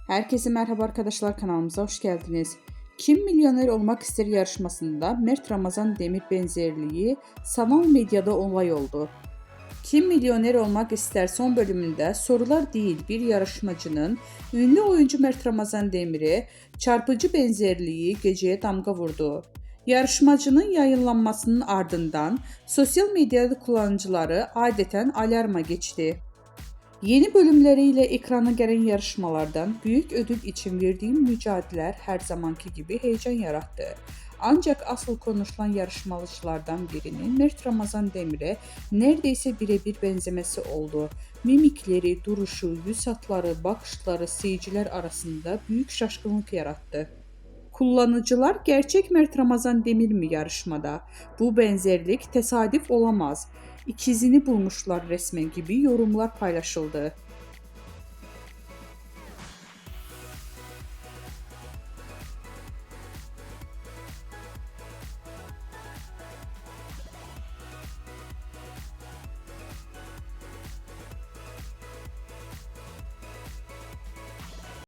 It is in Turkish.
Herkese merhaba arkadaşlar, kanalımıza hoş geldiniz. Kim Milyoner Olmak İster yarışmasında Mert Ramazan Demir benzerliği sanal medyada olay oldu. Kim Milyoner Olmak İster son bölümünde sorular değil bir yarışmacının ünlü oyuncu Mert Ramazan Demir'e çarpıcı benzerliği geceye damga vurdu. Yarışmacının yayınlanmasının ardından sosyal medyada kullanıcıları adeten alarma geçti. Yeni bölümleriyle ekrana gelen yarışmalardan büyük ödül için verdiğim mücadeleler her zamanki gibi heyecan yarattı. Ancak asıl konuşulan yarışmacılardan birinin Mert Ramazan Demir'e neredeyse birebir benzemesi oldu. Mimikleri, duruşu, yüz hatları, bakışları seyirciler arasında büyük şaşkınlık yarattı. Kullanıcılar gerçek Mert Ramazan Demir mi yarışmada? Bu benzerlik tesadüf olamaz. İkizini bulmuşlar resmen gibi yorumlar paylaşıldı.